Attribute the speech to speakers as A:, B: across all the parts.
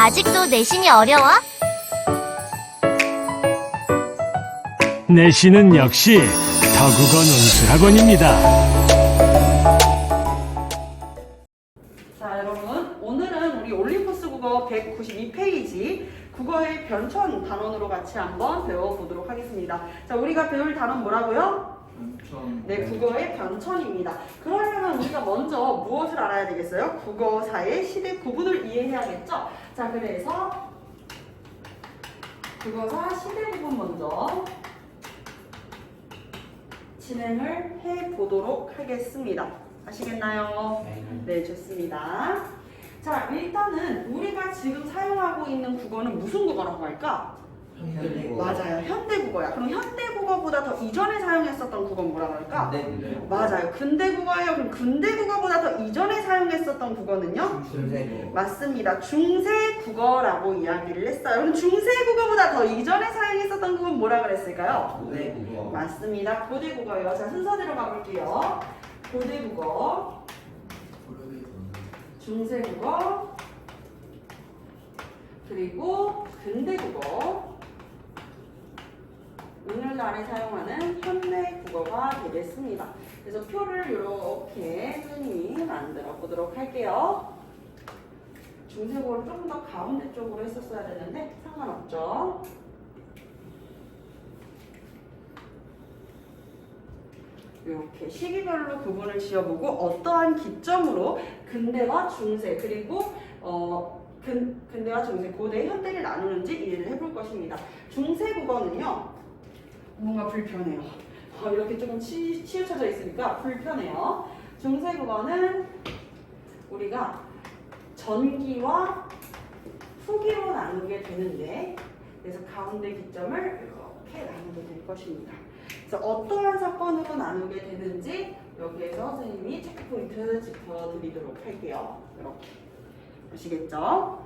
A: 아직도 내신이 어려워?
B: 내신은 역시 더국어 논술학원입니다.
C: 자, 여러분, 오늘은 우리 올림포스 국어 192페이지 국어의 변천 단원으로 같이 한번 배워보도록 하겠습니다. 자, 우리가 배울 단원 뭐라고요?
D: 변천.
C: 네, 국어의 변천입니다. 그러려면 우리가 먼저 무엇을 알아야 되겠어요? 국어사의 시대 구분을 이해해야겠죠? 자, 그래서 국어사 시대 구분 먼저 진행을 해보도록 하겠습니다. 아시겠나요? 네, 좋습니다. 자, 일단은 우리가 지금 사용하고 있는 국어는 무슨 국어라고 할까?
D: 현대국어.
C: 맞아요. 현대국어야. 그럼 현대국어보다 더 이전에 사용했었던 국어는 뭐라고 할까?
D: 근대국어.
C: 맞아요. 근대국어예요. 그럼 근대국어보다 더 이전에 사용했었던 국어는요?
D: 중세국어.
C: 맞습니다. 중세국어라고 이야기를 했어요. 그럼 중세국어보다 더 이전에 사용했었던 국어는 뭐라 그랬을까요?
D: 고대국어.
C: 맞습니다. 고대국어예요. 자, 순서대로 가볼게요. 고대국어, 중세국어, 그리고 근대국어, 오늘날에 사용하는 현대국어가 되겠습니다. 그래서 표를 이렇게 선생님이 만들어 보도록 할게요. 중세국어를 조금 더 가운데 쪽으로 했었어야 되는데 상관없죠. 이렇게 시기별로 구분을 지어보고 어떠한 기점으로 근대와 중세 그리고 근대와 중세, 고대, 현대를 나누는지 이해를 해볼 것입니다. 중세국어는요 뭔가 불편해요. 이렇게 조금 치우쳐져 있으니까 불편해요. 중세국어는 우리가 전기와 후기로 나누게 되는데 그래서 가운데 기점을 이렇게 나누게 될 것입니다. 그래서 어떠한 사건으로 나누게 되는지 여기에서 선생님이 체크포인트 짚어드리도록 할게요. 이렇게 아시겠죠?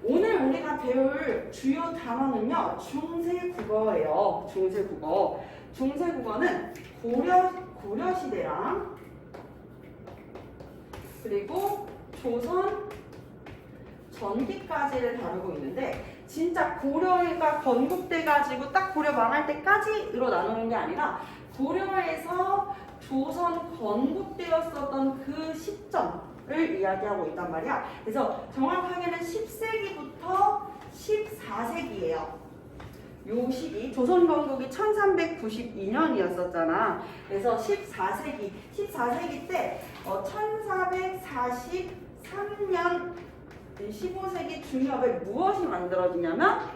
C: 오늘 우리가 배울 주요 단어는요 중세국어예요. 중세국어. 중세국어는 고려 시대랑 그리고 조선 전기까지를 다루고 있는데 진짜 고려가 건국돼 가지고 딱 고려 망할 때까지로 나누는 게 아니라 고려에서 조선 건국되었었던 그 시점을 이야기하고 있단 말이야. 그래서 정확하게는 10세기부터 14세기예요. 요 시기 조선 건국이 1392년이었었잖아. 그래서 14세기 때 1443년 15세기 중엽에 무엇이 만들어지냐면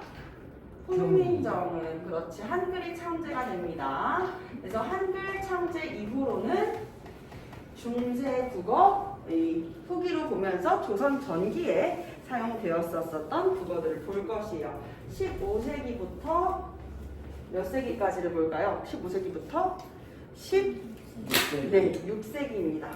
C: 훈민정음, 그렇지, 한글이 창제가 됩니다. 그래서 한글 창제 이후로는 중세국어 후기로 보면서 조선 전기에 사용되었었던 국어들을 볼 것이에요. 15세기부터 몇 세기까지를 볼까요? 15세기부터 6세기입니다.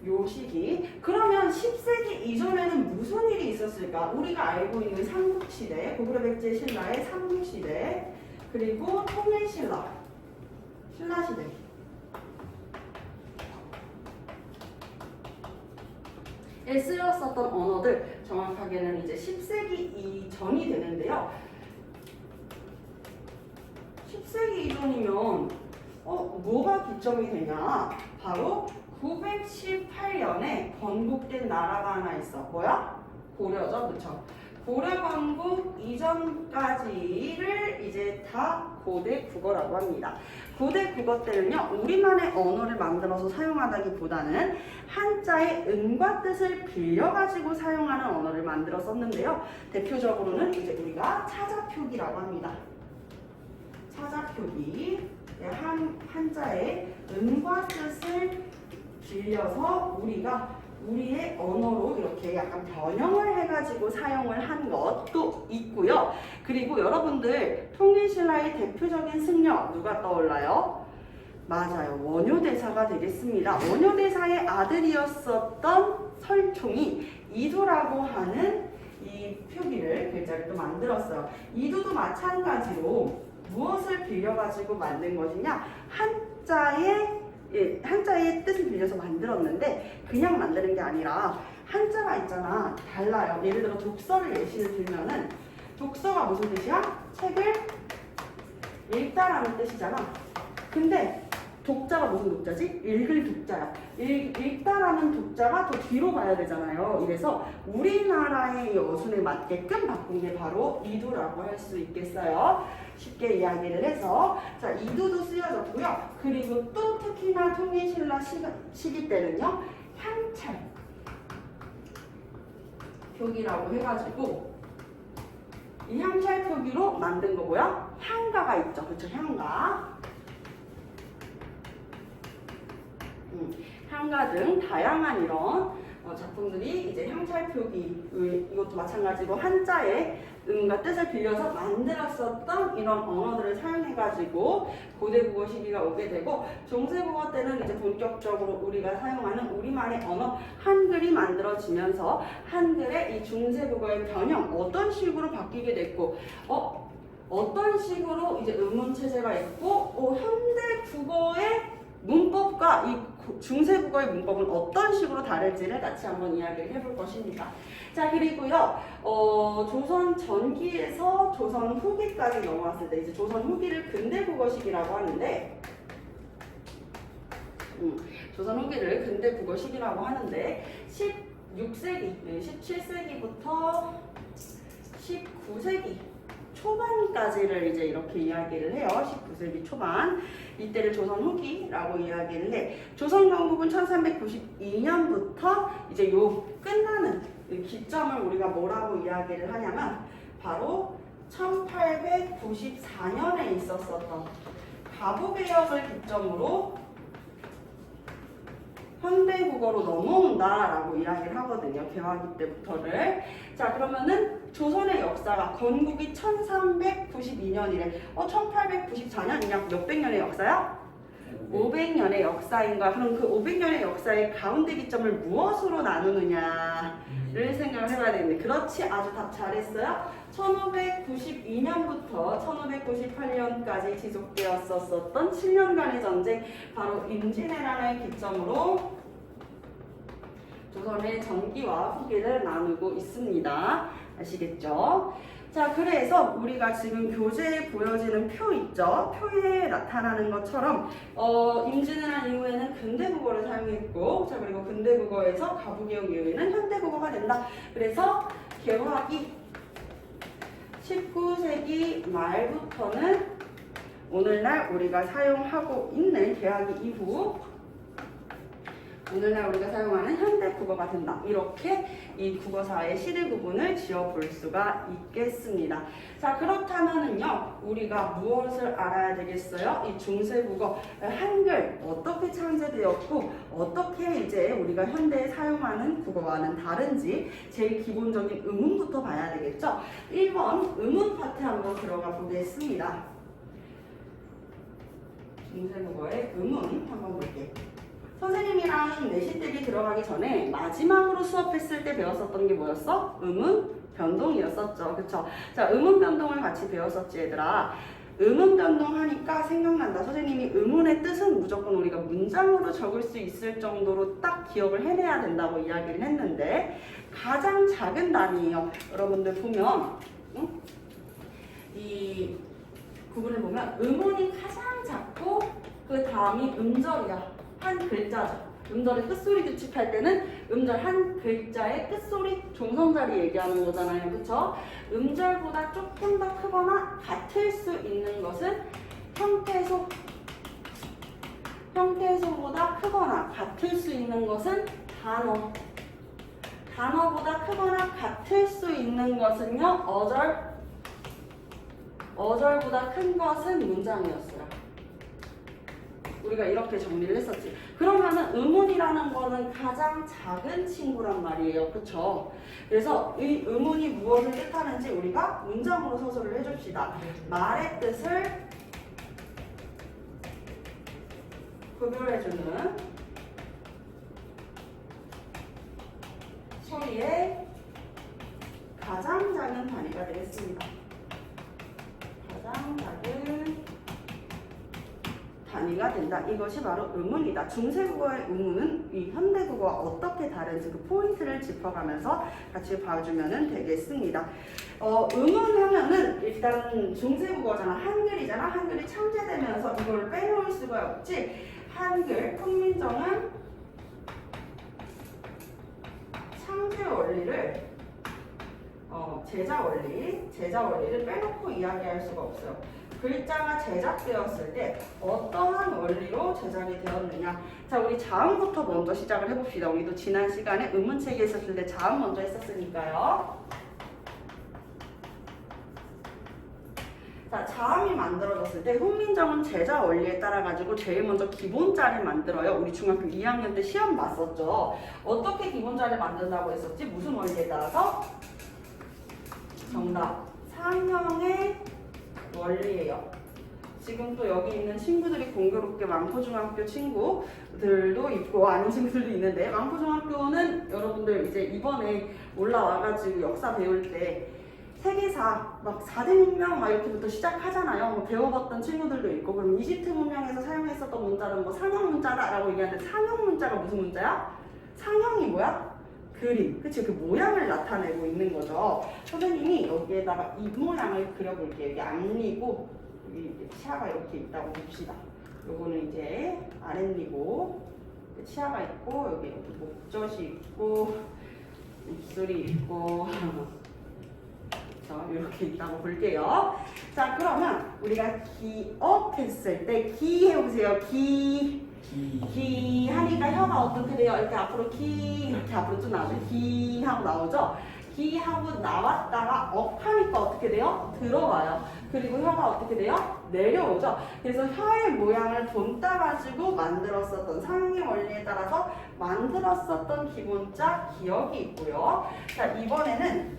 C: 요 시기. 그러면 10세기 이전에는 무슨 일이 있었을까? 우리가 알고 있는 삼국시대, 고구려백제 신라의 삼국시대, 그리고 통일신라, 신라시대. 에 쓰였었던 언어들, 정확하게는 이제 10세기 이전이 되는데요. 10세기 이전이면 뭐가 기점이 되냐? 바로 918년에 건국된 나라가 하나 있어. 뭐야? 고려죠, 그렇죠? 고려 건국 이전까지를 이제 다 고대 국어라고 합니다. 고대 국어 때는요, 우리만의 언어를 만들어서 사용하다기보다는 한자의 음과 뜻을 빌려가지고 사용하는 언어를 만들었었는데요. 대표적으로는 이제 우리가 차자표기라고 합니다. 차자표기, 한자의 음과 뜻을 빌려서 우리가 우리의 언어로 이렇게 약간 변형을 해가지고 사용을 한 것도 있고요. 그리고 여러분들 통일신라의 대표적인 승려 누가 떠올라요? 맞아요. 원효대사가 되겠습니다. 원효대사의 아들이었었던 설총이 이두라고 하는 이 표기를 글자를 또 만들었어요. 이두도 마찬가지로 무엇을 빌려가지고 만든 것이냐? 한자의 뜻을 빌려서 만들었는데 그냥 만드는 게 아니라 한자가 있잖아. 달라요. 예를 들어 독서를 예시를 들면은 독서가 무슨 뜻이야? 책을 읽다라는 뜻이잖아. 근데 독자가 무슨 독자지? 읽을 독자야. 읽다라는 독자가 더 뒤로 가야 되잖아요. 이래서 우리나라의 어순에 맞게끔 바꾼 게 바로 이두라고 할 수 있겠어요. 쉽게 이야기를 해서 자 이두도 쓰여졌고요. 그리고 또 특히나 통일신라 시기 때는요. 향찰 표기라고 해가지고 이 향찰 표기로 만든 거고요. 향가가 있죠. 그쵸? 향가. 향가 등 다양한 이런 작품들이 이제 향찰 표기 이것도 마찬가지로 한자의 의미과 뜻을 빌려서 만들었었던 이런 언어들을 사용해가지고 고대 국어 시기가 오게 되고 중세 국어 때는 이제 본격적으로 우리가 사용하는 우리말의 언어 한글이 만들어지면서 한글의 이 중세 국어의 변형 어떤 식으로 바뀌게 됐고 어떤 식으로 이제 의문 체제가 있고 현대 국어의 문법과 이 중세 국어의 문법은 어떤 식으로 다를지를 같이 한번 이야기를 해볼 것입니다. 자 그리고요 조선 전기에서 조선 후기까지 넘어왔을 때 이제 조선 후기를 근대 국어식이라고 하는데 조선 후기를 근대 국어식이라고 하는데 16세기, 17세기부터 19세기 초반까지를 이제 이렇게 이야기를 해요. 19세기 초반. 이때를 조선 후기라고 이야기를 해. 조선 건국은 1392년부터 이제 요 끝나는 기점을 우리가 뭐라고 이야기를 하냐면 바로 1894년에 있었었던 가부개혁을 기점으로 현대 국어로 넘어온다라고 이야기를 하거든요. 개화기 때부터를. 자 그러면은 조선의 역사가 건국이 1392년이래. 1894년이냐? 몇백 년의 역사야? 500년의 역사인가? 그럼 그 500년의 역사의 가운데 기점을 무엇으로 나누느냐를 생각을 해봐야 되는데 그렇지 아주 답 잘했어요. 1592년부터 1598년까지 지속되었었던 7년간의 전쟁 바로 임진왜란을 기점으로 조선의 전기와 후기를 나누고 있습니다. 아시겠죠? 자 그래서 우리가 지금 교재에 보여지는 표 있죠? 표에 나타나는 것처럼 임진왜란 이후에는 근대국어를 사용했고 자 그리고 근대국어에서 가부개혁 이후에는 현대국어가 된다. 그래서 개화기 19세기 말부터는 오늘날 우리가 사용하고 있는 개화기 이후 오늘날 우리가 사용하는 현대 국어가 된다. 이렇게 이 국어사의 시대 구분을 지어볼 수가 있겠습니다. 자 그렇다면은요 우리가 무엇을 알아야 되겠어요? 이 중세 국어 한글 어떻게 창제되었고 어떻게 이제 우리가 현대에 사용하는 국어와는 다른지 제일 기본적인 의문부터 봐야 되겠죠? 1번 의문 파트 한번 들어가 보겠습니다. 중세 국어의 의문 한번 볼게요. 선생님이랑 내신들이 들어가기 전에 마지막으로 수업했을 때 배웠었던 게 뭐였어? 의문 변동이었었죠. 그쵸? 자, 의문 변동을 같이 배웠었지, 얘들아. 의문 변동하니까 생각난다. 선생님이 의문의 뜻은 무조건 우리가 문장으로 적을 수 있을 정도로 딱 기억을 해내야 된다고 이야기를 했는데 가장 작은 단위예요. 여러분들 보면 이 구분을 보면 의문이 가장 작고 그 다음이 음절이야. 한 글자죠. 음절의 끝소리 규칙할 때는 음절 한 글자의 끝소리 종성자리 얘기하는 거잖아요. 그쵸? 음절보다 조금 더 크거나 같을 수 있는 것은 형태소. 형태소보다 크거나 같을 수 있는 것은 단어. 단어보다 크거나 같을 수 있는 것은요. 어절. 어절보다 큰 것은 문장이었어요. 우리가 이렇게 정리를 했었지. 그러면은 의문이라는 거는 가장 작은 친구란 말이에요. 그쵸? 그래서 이 의문이 무엇을 뜻하는지 우리가 문장으로 서술을 해줍시다. 말의 뜻을 구별해주는 소리의 가장 작은 단위가 되겠습니다. 가장 작은 단위가 이해가 된다. 이것이 바로 의문이다. 중세국어의 의문은 이 현대국어와 어떻게 다른지 그 포인트를 짚어가면서 같이 봐주면 되겠습니다. 의문하면은 일단 중세국어잖아. 한글이잖아. 한글이 창제되면서 이걸 빼놓을 수가 없지. 한글, 훈민정음 창제 원리를 제자 원리를 빼놓고 이야기할 수가 없어요. 글자가 제작되었을 때 어떠한 원리로 제작이 되었느냐. 자, 우리 자음부터 먼저 시작을 해봅시다. 우리도 지난 시간에 의문체계 있었을 때 자음 먼저 했었으니까요. 자, 자음이 만들어졌을 때 훈민정음 제자 원리에 따라 가지고 제일 먼저 기본자를 만들어요. 우리 중학교 2학년 때 시험 봤었죠. 어떻게 기본자를 만든다고 했었지? 무슨 원리에 따라서? 정답. 상형의 원리예요. 지금 또 여기 있는 친구들이 공교롭게 망포중학교 친구들도 있고 아닌 친구들도 있는데, 망포중학교는 여러분들 이제 이번에 올라와가지고 역사 배울 때 세계사 막 4대 문명 막 이렇게부터 시작하잖아요. 뭐 배워봤던 친구들도 있고, 그럼 이집트 문명에서 사용했었던 문자는 뭐 상형 문자다라고 얘기하는데, 상형 문자가 무슨 문자야? 상형이 뭐야? 그림, 그치? 그 모양을 나타내고 있는 거죠. 선생님이 여기에다가 이 모양을 그려볼게요. 여기 앞니고 여기 치아가 이렇게 있다고 봅시다. 요거는 이제 아랫니고 치아가 있고 여기 목젖이 있고 입술이 있고 이렇게 있다고 볼게요. 자, 그러면 우리가 기억했을 때 기 해보세요. 기 하니까 혀가 어떻게 돼요? 이렇게 앞으로 기 이렇게 앞으로 쭉 나오죠. 기 하고 나오죠. 기 하고 나왔다가 억 하니까 어떻게 돼요? 들어와요. 그리고 혀가 어떻게 돼요? 내려오죠. 그래서 혀의 모양을 본따 가지고 만들었었던 상형의 원리에 따라서 만들었었던 기본자 기억이 있고요. 자, 이번에는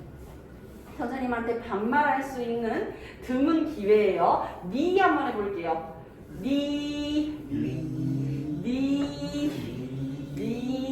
C: 선생님한테 반말할 수 있는 드문 기회예요. 니 한번 해볼게요. 니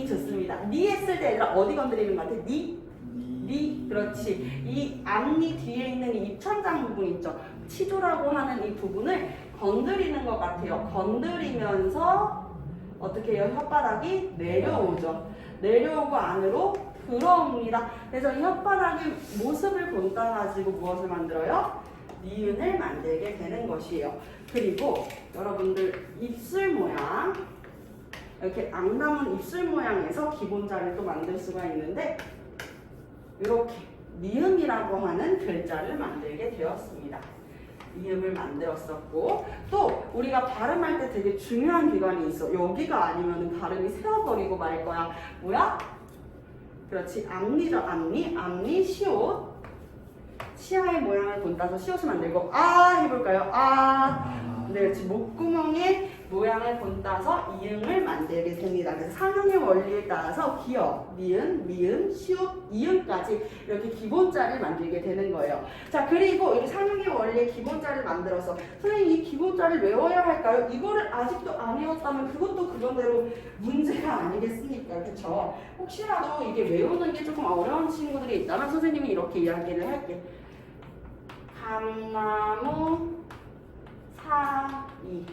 C: 좋습니다. 니 했을 때 얘들아 어디 건드리는 것 같아? 니, 그렇지. 이 앞니 뒤에 있는 이 입천장 부분 있죠. 치조라고 하는 이 부분을 건드리는 것 같아요. 건드리면서 어떻게 해요? 혓바닥이 내려오죠. 내려오고 안으로 들어옵니다. 그래서 이 혓바닥의 모습을 본따 가지고 무엇을 만들어요? 니은을 만들게 되는 것이에요. 그리고 여러분들 입술 모양, 이렇게 앙남은 입술 모양에서 기본자를 또 만들 수가 있는데, 이렇게 니음이라고 하는 글자를 만들게 되었습니다. 니음을 만들었었고, 또 우리가 발음할 때 되게 중요한 기관이 있어. 여기가 아니면 발음이 새어버리고 말 거야. 뭐야? 그렇지. 앞니죠. 앞니, 시옷. 치아의 모양을 본따서 시옷을 만들고 해볼까요? 네, 그렇지. 목구멍의 모양을 본따서 이응을 만들게 됩니다. 그래서 상형의 원리에 따라서 기역, 니은, 미음, 시옷, 이응까지 이렇게 기본자를 만들게 되는 거예요. 자, 그리고 이 상형의 원리의 기본자를 만들어서 선생님 이 기본자를 외워야 할까요? 이거를 아직도 안 외웠다면 그것도 그런대로 문제가 아니겠습니까? 그렇죠? 혹시라도 이게 외우는 게 조금 어려운 친구들이 있다면 선생님이 이렇게 이야기를 할게. 감나무 사이.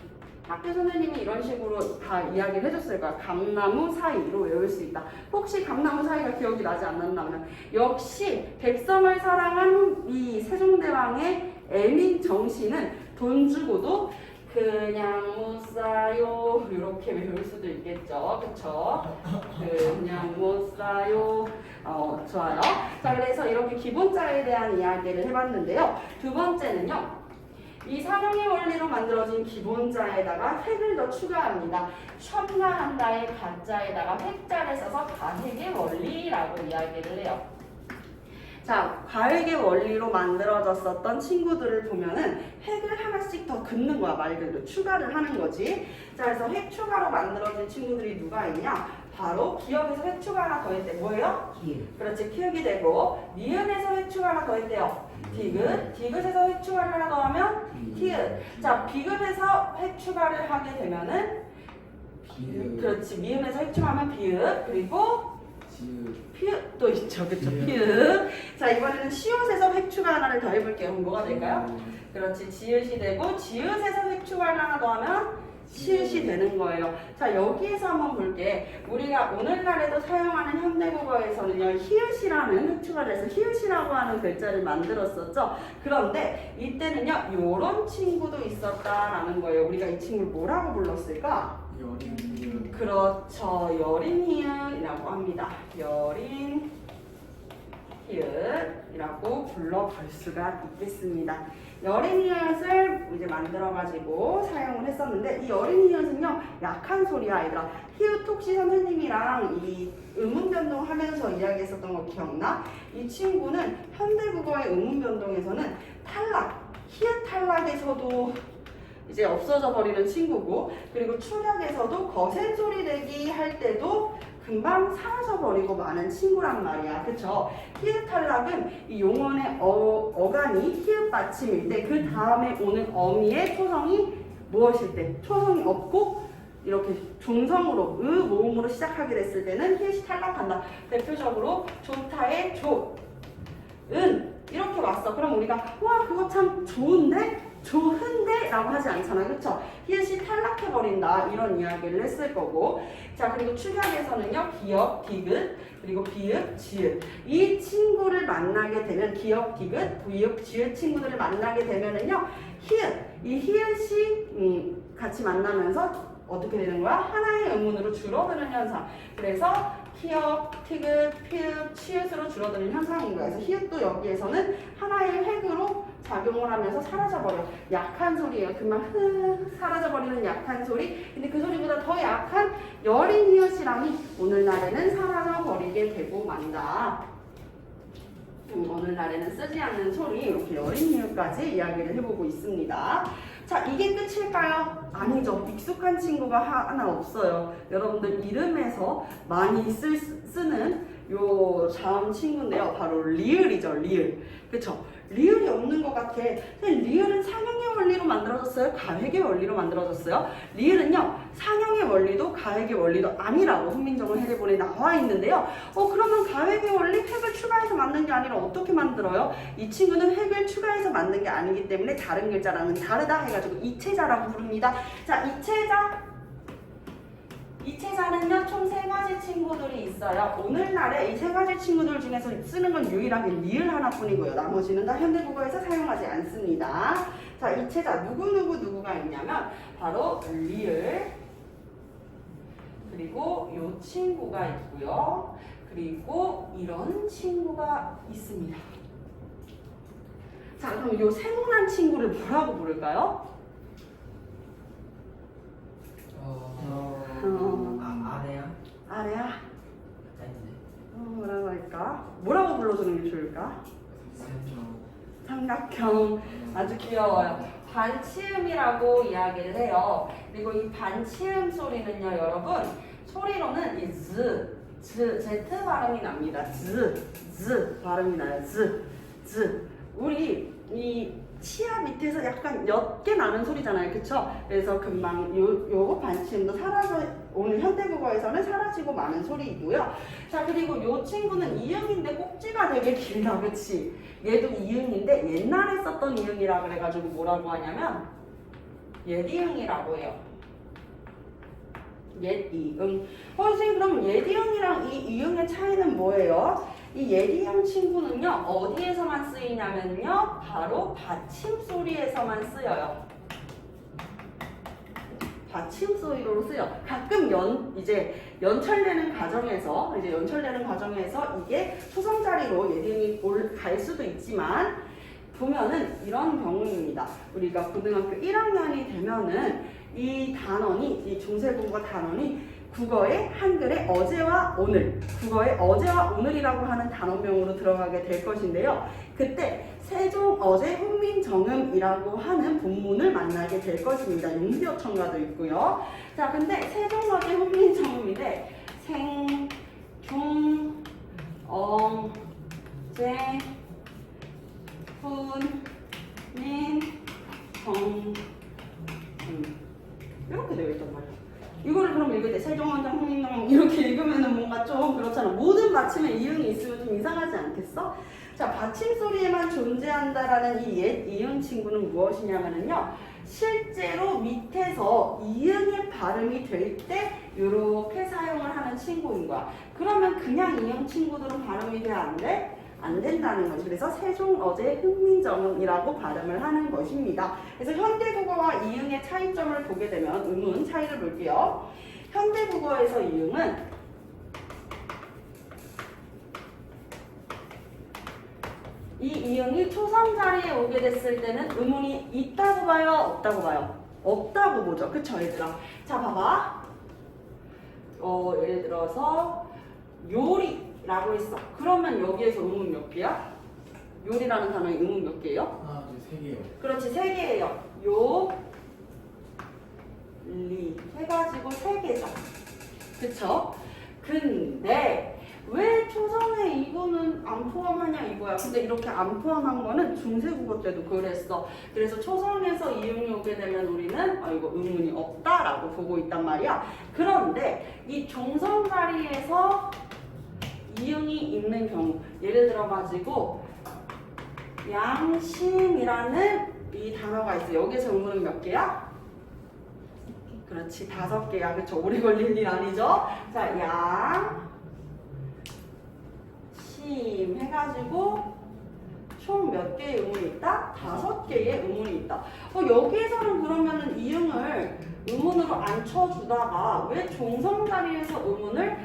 C: 학교 선생님이 이런 식으로 다 이야기를 해줬을 거야. 감나무 사이로 외울 수 있다. 혹시 감나무 사이가 기억이 나지 않는다면 역시 백성을 사랑한 이 세종대왕의 애민 정신은 돈 주고도 그냥 못 사요 이렇게 외울 수도 있겠죠. 그쵸? 그냥 못 사요. 좋아요. 자, 그래서 이렇게 기본자에 대한 이야기를 해봤는데요. 두 번째는요, 이 상형의 원리로 만들어진 기본자에다가 획을 더 추가합니다. 첨가한다의 가자에다가 획자를 써서 가획의 원리라고 이야기를 해요. 자, 가획의 원리로 만들어졌었던 친구들을 보면은 획을 하나씩 더 긋는 거야. 말 그대로 추가를 하는 거지. 자, 그래서 획 추가로 만들어진 친구들이 누가 있냐? 바로 기역에서 획 추가 하나 더 했대. 뭐예요?
D: 기역.
C: 그렇지, 키읔이 되고, 니은에서 획 추가 하나 더 했대요. 디귿, 디귿에서 획 추가를 하나 더 하면 티읕. 자, 비귿에서 획 추가를 하게 되면은 그렇지, 미음에서 획 추가하면 비읍, 그리고 피읍도 있죠. 그쵸? 피읍. 자, 이번에는 시옷에서 획 추가 하나를 더 해볼게요. 그럼 뭐가 될까요? 그렇지, 지읒이 되고, 지읒에서 획 추가를 하나 더 하면 시읒이 되는 거예요. 자, 여기에서 한번 볼게. 우리가 오늘날에도 사용하는 현대국어에서는요, 히읗이라는 획추가 돼서 히읗이라고 하는 글자를 만들었었죠. 그런데 이때는요, 요런 친구도 있었다라는 거예요. 우리가 이 친구를 뭐라고 불렀을까?
D: 여린
C: 그렇죠. 여린 히읗이라고 합니다. 여린 히읗이라고 불러볼 수가 있겠습니다. 여린 히읗을 이제 만들어가지고 사용을 했었는데, 이 여린 히읗은요, 약한 소리야, 아이들아. 히읗 혹시 선생님이랑 이 음운 변동 하면서 이야기했었던 거 기억나? 이 친구는 현대국어의 음운 변동에서는 탈락, 히읗 탈락에서도 이제 없어져 버리는 친구고, 그리고 축약에서도 거센 소리 내기 할 때도 금방 사라져 버리고 마는 친구란 말이야. 그쵸? 히읗 탈락은 이 용언의 어간이 히읗 받침일 때, 그 다음에 오는 어미의 초성이 무엇일 때, 초성이 없고 이렇게 중성으로 모음으로 시작하게 됐을 때는 히읗이 탈락한다. 대표적으로 좋다의 조, 은 이렇게 왔어. 그럼 우리가 와 그거 참 좋은데? 좋은데? 라고 하지 않잖아. 그쵸? 히읗이 탈락해버린다. 이런 이야기를 했을 거고. 자, 그리고 축약에서는요, 기역, 디귿, 그리고 비읍, 지읒. 이 친구를 만나게 되면, 기역, 디귿, 비읍, 지읒 친구들을 만나게 되면은요, 히읗, 이 히읗이 같이 만나면서 어떻게 되는 거야? 하나의 음운으로 줄어드는 현상. 그래서 기역, 티귿, 피읍, 치읓으로 줄어드는 현상인 거야. 그래서 히읗도 여기에서는 하나의 획으로 작용을 하면서 사라져버려. 약한 소리예요. 금방 사라져버리는 약한 소리. 근데 그 소리보다 더 약한 여린 히읗이라니 오늘날에는 사라져버리게 되고 만다. 오늘날에는 쓰지 않는 소리, 이렇게 여린 히읗까지 이야기를 해보고 있습니다. 자, 이게 끝일까요? 아니죠. 익숙한 친구가 하나 없어요. 여러분들 이름에서 많이 쓰는 요 다음 친구인데요. 바로 리을이죠. 리을. 그쵸? 리을이 없는 것 같아. 리을은 상형의 원리로 만들어졌어요? 가획의 원리로 만들어졌어요? 리을은요, 상형의 원리도 가획의 원리도 아니라고 훈민정음 해례본에 나와 있는데요. 그러면 가획의 원리 획을 추가해서 만든 게 아니라 어떻게 만들어요? 이 친구는 획을 추가해서 만든 게 아니기 때문에 다른 글자랑은 다르다 해가지고 이체자라고 부릅니다. 자, 이체자는요, 총 3가지 친구들이 있어요. 오늘날에 이 3가지 친구들 중에서 쓰는 건 유일하게 리을 하나뿐이고요. 나머지는 다 현대국어에서 사용하지 않습니다. 자, 이체자 누구가 있냐면 바로 리을, 그리고 요 친구가 있고요. 그리고 이런 친구가 있습니다. 자, 그럼 요 세모난 친구를 뭐라고 부를까요?
D: 아래야?
C: 아래야?
D: 아닌데.
C: 뭐라고 할까? 뭐라고 불러주는 게 좋을까? 삼각형. 아주 귀여워요. 반치음이라고 이야기를 해요. 그리고 이 반치음 소리는요, 여러분, 소리로는 이 Z 발음이 납니다. Z 발음이 나요. Z. 우리 이 치아 밑에서 약간 옅게 나는 소리잖아요. 그쵸? 그래서 금방 요거 반치음도 오늘 현대국어에서는 사라지고 마는 소리이고요. 자, 그리고 요 친구는 이응인데 꼭지가 되게 길다. 그치? 얘도 이응인데 옛날에 썼던 이응이라 그래가지고 뭐라고 하냐면 옛이응이라고 해요. 옛이응. 선생님, 그럼 옛이응이랑 이 이응의 차이는 뭐예요? 이 예리형 친구는요, 어디에서만 쓰이냐면요, 바로 받침 소리에서만 쓰여요. 받침 소리로 쓰여. 가끔 연철되는 과정에서 이게 초성 자리로 예리형이 갈 수도 있지만, 보면은 이런 경우입니다. 우리가 고등학교 1학년이 되면은 이 중세국어 단원이 국어의 한글의 어제와 오늘, 국어의 어제와 오늘이라고 하는 단어명으로 들어가게 될 것인데요. 그때 세종 어제 훈민정음이라고 하는 본문을 만나게 될 것입니다. 용비어천가도 있고요. 자, 근데 세종 어제 훈민정음인데 생, 종, 제, 훈, 민, 정, 이렇게 되어 있단 말이에요. 이거를 그럼 읽을 때 세종원장 훈민정음 이렇게 읽으면은 뭔가 좀 그렇잖아. 모든 받침에 이응이 있으면 좀 이상하지 않겠어? 자, 받침 소리에만 존재한다라는 이 옛 이응 친구는 무엇이냐면요, 실제로 밑에서 이응의 발음이 될 때 이렇게 사용을 하는 친구인 거야. 그러면 그냥 이응 친구들은 발음이 돼? 안 돼? 안 된다는 거지. 그래서 세종어제 흥민정음이라고 발음을 하는 것입니다. 그래서 현대국어와 이응의 차이점을 보게 되면 음은 차이를 볼게요. 현대국어에서 이응은 이 이응이 초성 자리에 오게 됐을 때는 음운이 있다고 봐요? 없다고 봐요? 없다고 보죠. 그쵸 얘들아? 자 봐봐. 예를 들어서 요리라고 했어. 그러면 여기에서 음운 몇 개야? 요리라는 단어의 음운 몇 개예요?
D: 하나, 둘, 세 개요.
C: 그렇지, 3개예요. 요, 리 해가지고 3개죠. 그쵸? 근데 왜 초성에 이거는 안 포함하냐 이거야. 근데 이렇게 안 포함한 거는 중세국어 때도 그랬어. 그래서 초성에서 이응이 오게 되면 우리는 이거 의문이 없다라고 보고 있단 말이야. 그런데 이 종성 자리에서 이응이 있는 경우, 예를 들어 가지고 양심이라는 이 단어가 있어. 여기서 의문은 몇 개야? 그렇지, 5개야. 그쵸? 오래 걸릴 일 아니죠? 자, 양, 심 해가지고 총 몇 개의 의문이 있다? 5개의 의문이 있다. 여기에서는 그러면은 이응을 의문으로 안 쳐주다가 왜 종성 자리에서 의문을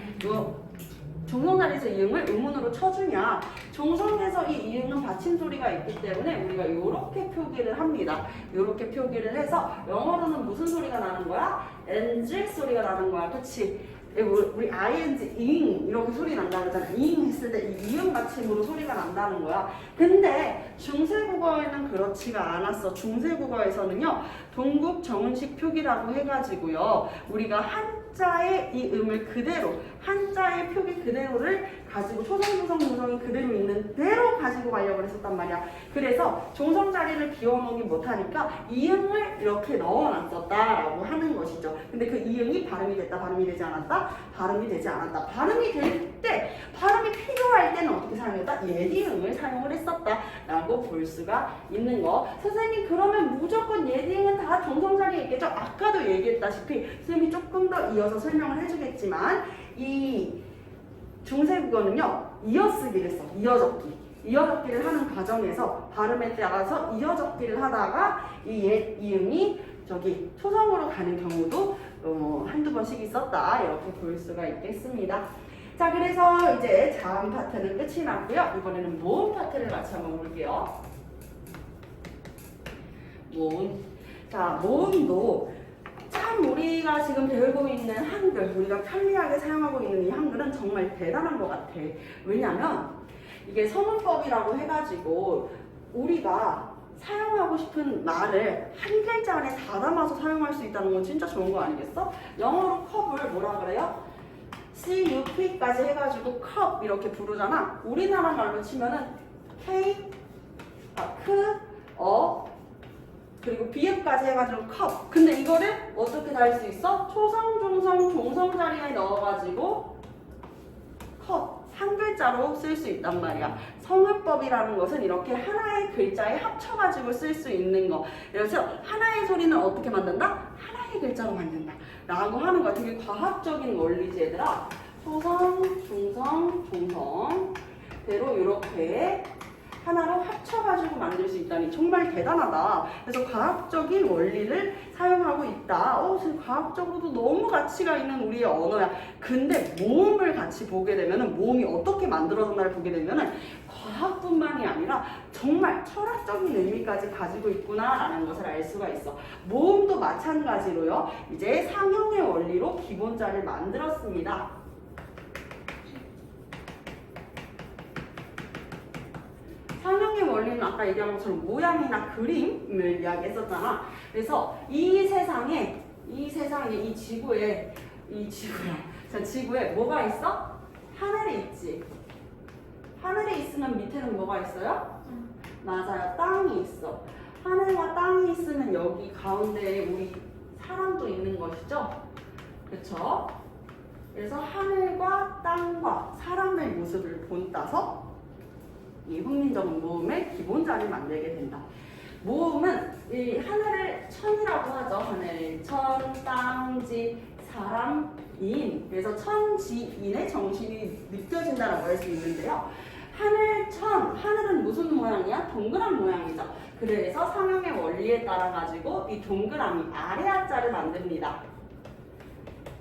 C: 종성 자리에서 이응을 의문으로 쳐주냐? 종성에서 이 이응은 받침 소리가 있기 때문에 우리가 이렇게 표기를 합니다. 이렇게 표기를 해서 영어로는 무슨 소리가 나는 거야? ng 소리가 나는 거야. 그치? 우리 ing, 잉 이렇게 소리 난다고 그러잖아. 잉 했을 때 이 이응 받침으로 소리가 난다는 거야. 근데 중세국어에는 그렇지가 않았어. 중세국어에서는요, 동국 정은식 표기라고 해가지고요, 우리가 한자의 이 음을 그대로, 한자의 표기 그대로를 가지고 초성, 조성, 무성이 그대로 있는 대로 가지고 가려고 했었단 말이야. 그래서 종성 자리를 비워놓기 못하니까 이응을 이렇게 넣어놨었다라고 하는 것이죠. 근데 그 이응이 발음이 됐다, 발음이 되지 않았다, 발음이 되지 않았다. 발음이 될 때, 발음이 필요할 때는 어떻게 사용했다? 예디응을 사용을 했었다라고 볼 수가 있는 거. 선생님 그러면 무조건 예디응은 다 종성 자리에 있겠죠? 아까도 얘기했다시피 선생님이 조금 더 이어서 설명을 해주겠지만 이 중세국어는요, 이어쓰기를 써. 이어적기. 이어적기를 하는 과정에서 발음에 따라서 이어적기를 하다가 이 이응이 초성으로 가는 경우도 한두 번씩 있었다. 이렇게 볼 수가 있겠습니다. 자, 그래서 이제 자음 파트는 끝이 났고요. 이번에는 모음 파트를 같이 한번 볼게요. 모음. 자, 모음도 참 우리가 지금 배우고 있는 한글, 우리가 편리하게 사용하고 있는 이 한글은 정말 대단한 것 같아. 왜냐면 이게 서문법이라고 해가지고 우리가 사용하고 싶은 말을 한 글자 안에 다 담아서 사용할 수 있다는 건 진짜 좋은 거 아니겠어? 영어로 컵을 뭐라 그래요? CUP까지 해가지고 컵 이렇게 부르잖아. 우리나라 말로 치면은 K, 그리고 비읍까지 해가지고 컵. 근데 이거를 어떻게 다 할 수 있어? 초성, 중성, 종성 자리에 넣어가지고 컵. 한 글자로 쓸 수 있단 말이야. 성어법이라는 것은 이렇게 하나의 글자에 합쳐가지고 쓸 수 있는 거. 그래서 하나의 소리는 어떻게 만든다? 하나의 글자로 만든다. 라고 하는 거야. 되게 과학적인 원리지 얘들아. 초성, 중성, 종성 대로 이렇게 하나로 합쳐가지고 만들 수 있다니 정말 대단하다. 그래서 과학적인 원리를 사용하고 있다. 지금 과학적으로도 너무 가치가 있는 우리의 언어야. 근데 모음을 같이 보게 되면은 모음이 어떻게 만들어졌나를 보게 되면은 과학뿐만이 아니라 정말 철학적인 의미까지 가지고 있구나라는 것을 알 수가 있어. 모음도 마찬가지로요. 이제 상형의 원리로 기본자를 만들었습니다. 상형의 원리는 아까 얘기한 것처럼 모양이나 그림을 이야기했었잖아. 그래서 이 세상에 이 지구에 뭐가 있어? 하늘이 있지. 하늘이 있으면 밑에는 뭐가 있어요? 맞아요. 땅이 있어. 하늘과 땅이 있으면 여기 가운데에 우리 사람도 있는 것이죠. 그렇죠? 그래서 하늘과 땅과 사람의 모습을 본따서 이 흥민정음 모음의 기본자를 만들게 된다. 모음은 이 하늘을 천이라고 하죠. 하늘, 천, 땅지, 사람, 인. 그래서 천지인의 정신이 느껴진다라고 할 수 있는데요. 하늘, 천, 하늘은 무슨 모양이야? 동그란 모양이죠. 그래서 상형의 원리에 따라 가지고 이 동그라미 아래 하자를 만듭니다.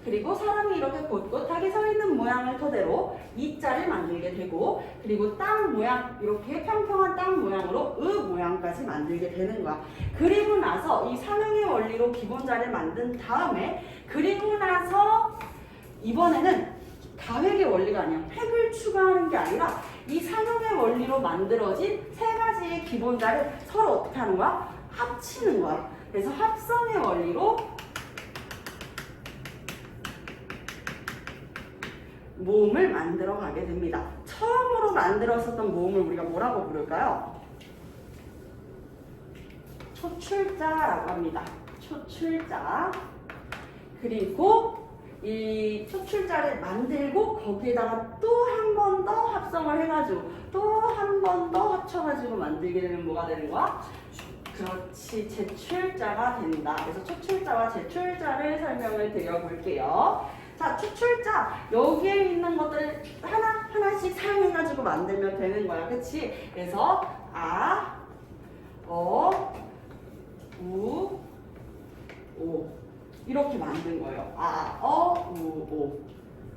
C: 그리고 사람이 이렇게 곧곧하게 서 있는 모양을 토대로 이자를 만들게 되고, 그리고 땅 모양, 이렇게 평평한 땅 모양으로 모양까지 만들게 되는 거야. 그리고 나서 이 상형의 원리로 기본자를 만든 다음에, 그리고 나서 이번에는 가획의 원리가 아니야. 획을 추가하는 게 아니라 이 상형의 원리로 만들어진 세 가지의 기본자를 서로 어떻게 하는 거야? 합치는 거야. 그래서 합성의 원리로 모음을 만들어 가게 됩니다. 처음으로 만들었었던 모음을 우리가 뭐라고 부를까요? 초출자라고 합니다. 초출자. 그리고 이 초출자를 만들고 거기에다가 또 한 번 더 합성을 해가지고 또 한 번 더 합쳐가지고 만들게 되면 뭐가 되는 거야? 그렇지, 제출자가 된다. 그래서 초출자와 제출자를 설명을 드려볼게요. 자, 초출자, 여기에 있는 것들 하나씩 사용해가지고 만들면 되는 거야. 그치? 그래서 아, 어, 우, 오 이렇게 만든 거예요. 아, 어, 우, 오.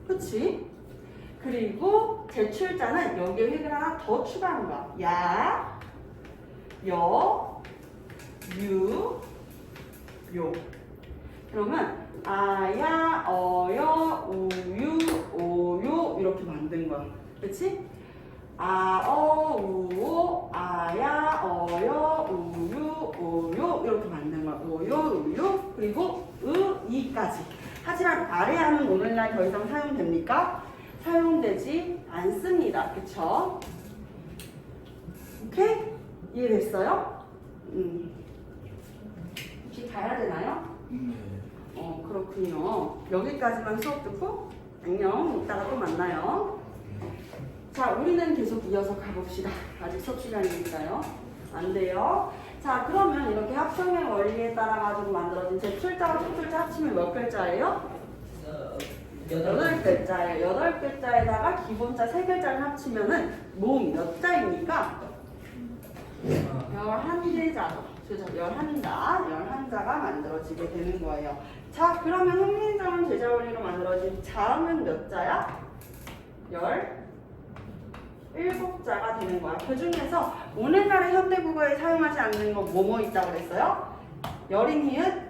C: 그치? 그리고 제출자는 여기에 획을 하나 더 추가한 거야. 야, 여, 유, 요. 그러면 아야, 어여, 우유, 오요 이렇게 만든 거야. 그치? 아, 어, 우, 오, 아야, 어여, 우유, 오요 이렇게 만든 거야. 오요, 우유, 그리고 이까지. 하지만 아래 하는 오늘날 더 이상 사용됩니까? 사용되지 않습니다. 그쵸? 오케이? 이해됐어요? 혹시 가야 되나요? 그렇군요. 여기까지만 수업 듣고 안녕. 이따가 또 만나요. 자, 우리는 계속 이어서 가봅시다. 아직 수업 시간이니까요. 안 돼요. 자, 그러면 이렇게 합성의 원리에 따라 가지고 만들어진 제출자와 초출자 합치면 몇 글자예요? 8글자예요. 8글자에다가 기본자 3글자를 합치면은 모음 몇 자입니까? 11글자죠. 그죠? 11자가 만들어지게 되는 거예요. 자, 그러면 흥민자음 제자원리로 만들어진 자음은 몇 자야? 17자가 되는 거야. 그 중에서 오늘날의 현대국어에 사용하지 않는 거 뭐뭐 있다고 그랬어요? 여린 히읗,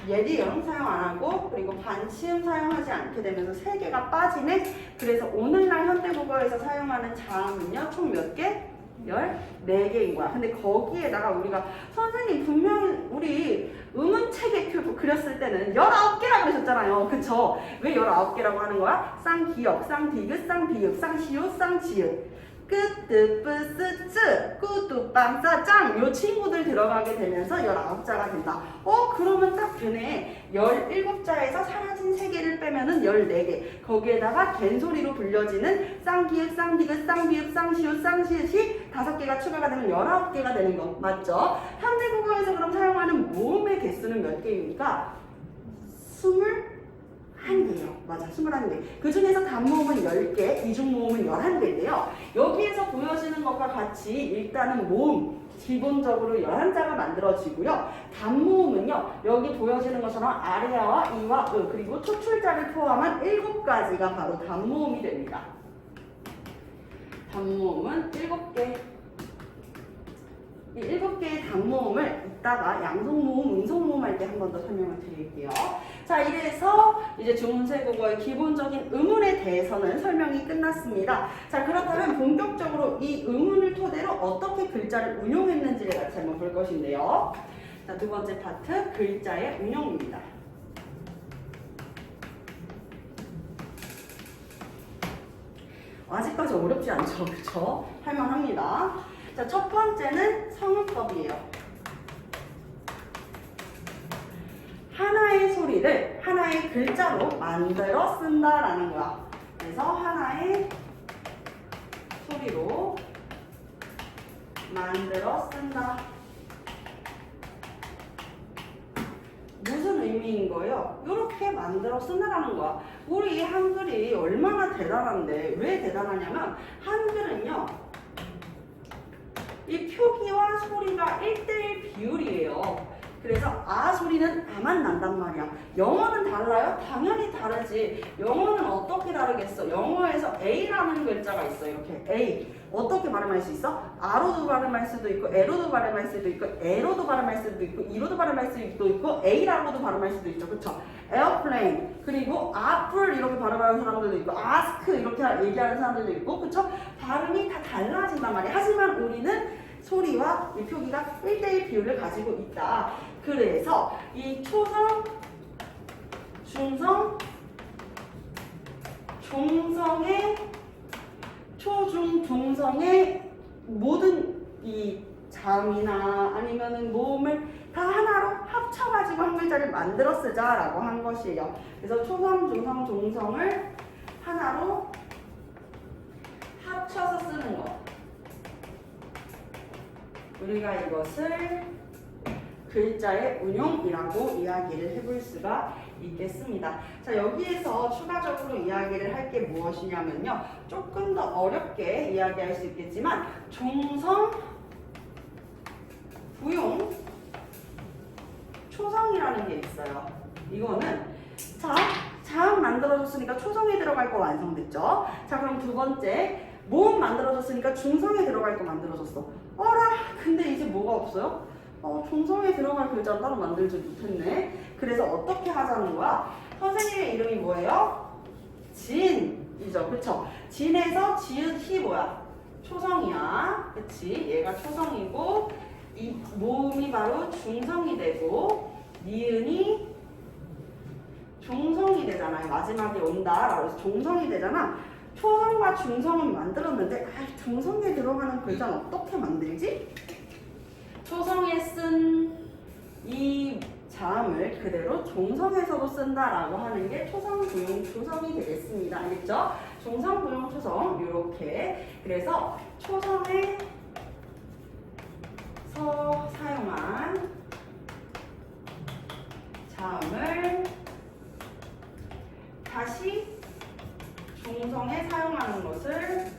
C: 예리음 사용 안 하고, 그리고 반치음 사용하지 않게 되면서 3개가 빠지네. 그래서 오늘날 현대국어에서 사용하는 자음은요, 총 몇 개? 14개인 거야. 근데 거기에다가 우리가 선생님 분명히 우리 음운책에 그렸을 때는 19개라고 그러셨잖아요. 그쵸? 왜 19개라고 하는 거야? 쌍기역, 쌍디귿, 쌍비읍, 쌍시옷, 쌍지읒, 끝, 뜨, 뿌, 쓰, 쯔, 꾸뚜, 빵, 싸, 짱 요 친구들 들어가게 되면서 19자가 된다. 그러면 딱 되네. 17자에서 사라진 3개를 빼면은 14개. 거기에다가 갠소리로 불려지는 쌍기역, 쌍디귿, 쌍비읍, 쌍시옷, 쌍시읒이 5개가 추가가 되면 19개가 되는 거 맞죠? 현대국어에서 그럼 사용하는 모음의 개수는 몇 개입니까? 21개예요. 맞아, 21개. 그 중에서 단모음은 10개, 이중모음은 11개인데요. 여기에서 보여지는 것과 같이 일단은 모음, 기본적으로 11자가 만들어지고요. 단모음은요, 여기 보여지는 것처럼 아래아와 이와 그리고 초출자를 포함한 7가지가 바로 단모음이 됩니다. 단모음은 7개. 이 7개의 단모음을 이따가 양성모음, 음성모음 할 때 한 번 더 설명을 드릴게요. 자, 이래서 이제 중세국어의 기본적인 음운에 대해서는 설명이 끝났습니다. 자, 그렇다면 본격적으로 이 음운을 토대로 어떻게 글자를 운용했는지를 같이 한번 볼 것인데요. 자, 두 번째 파트, 글자의 운용입니다. 아직까지 어렵지 않죠? 그쵸? 할만합니다. 자, 첫 번째는 성음법이에요. 하나의 소리를 하나의 글자로 만들어 쓴다라는 거야. 그래서 하나의 소리로 만들어 쓴다. 무슨 의미인 거예요? 이렇게 만들어 쓰느라는 거야. 우리 이 한글이 얼마나 대단한데, 왜 대단하냐면 한글은요 이 표기와 소리가 1대1 비율이에요. 그래서 아 소리는 아만 난단 말이야. 영어는 달라요? 당연히 다르지. 영어는 어떻게 다르겠어? 영어에서 A라는 글자가 있어. 이렇게 A. 어떻게 발음할 수 있어? 아로도 발음할 수도 있고 L로도 발음할 수도 있고 L로도 발음할 수도 있고 E로도 발음할 수도 있고 A라고도 발음할 수도 있죠. 그쵸? 에어플레인 그리고 아플 이렇게 발음하는 사람들도 있고 아스크 이렇게 얘기하는 사람들도 있고 그쵸? 발음이 다 달라진단 말이야. 하지만 우리는 소리와 이 표기가 1대1 비율을 가지고 있다. 그래서 이 초성, 중성, 종성의 초중 종성의 모든 이 자음이나 아니면은 모음을 다 하나로 합쳐가지고 한 글자를 만들어 쓰자라고 한 것이에요. 그래서 초성, 중성, 종성을 하나로 합쳐서 쓰는 것. 우리가 이것을 글자의 운용이라고 이야기를 해볼 수가 있겠습니다. 자, 여기에서 추가적으로 이야기를 할 게 무엇이냐면요. 조금 더 어렵게 이야기할 수 있겠지만 종성, 부용, 초성이라는 게 있어요. 이거는 자, 자음 만들어줬으니까 초성에 들어갈 거 완성됐죠? 자, 그럼 두 번째 모음 만들어줬으니까 중성에 들어갈 거 만들어줬어. 어라, 근데 이제 뭐가 없어요? 종성에 들어갈 글자를 따로 만들지 못했네. 그래서 어떻게 하자는 거야? 선생님의 이름이 뭐예요? 진이죠. 그쵸? 진에서 지읒이 뭐야? 초성이야. 그치? 얘가 초성이고 이 모음이 바로 중성이 되고 니은이 종성이 되잖아요. 마지막에 온다. 그래서 종성이 되잖아. 초성과 중성은 만들었는데 중성에 들어가는 글자는 어떻게 만들지? 초성에 쓴 이 자음을 그대로 종성에서도 쓴다라고 하는 게 초성, 부용, 초성이 되겠습니다. 알겠죠? 종성, 부용, 초성 이렇게. 그래서 초성에서 사용한 자음을 다시 종성에 사용하는 것을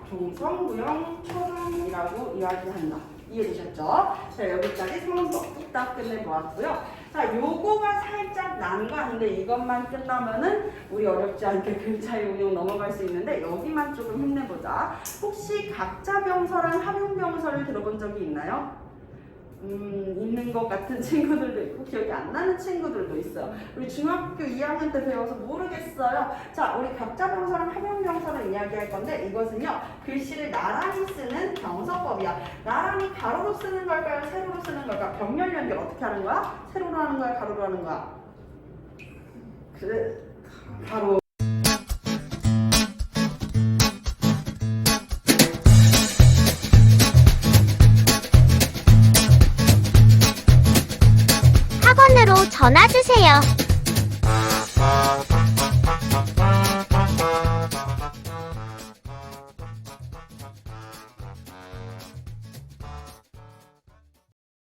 C: 종성, 부용, 초성이라고 이야기한다. 이해되셨죠? 자, 여기까지 성문법 뚝딱 끝내보았고요. 자, 요거가 살짝 난관인데 이것만 끝나면은 우리 어렵지 않게 글자의 운용 넘어갈 수 있는데 여기만 조금 힘내보자. 혹시 각자 병서랑 합용 병서를 들어본 적이 있나요? 있는 것 같은 친구들도 있고 기억이 안 나는 친구들도 있어요. 우리 중학교 2학년 때 배워서 모르겠어요. 자, 우리 각자 병서랑 합용 병서를 이야기할 건데 이것은요 글씨를 나란히 쓰는 병서법이야. 나란히 가로로 쓰는 걸까요? 세로로 쓰는 걸까요? 병렬 연결 어떻게 하는 거야? 세로로 하는 거야? 가로로 하는 거야? 그래, 가로.
A: 학원으로 전화 주세요.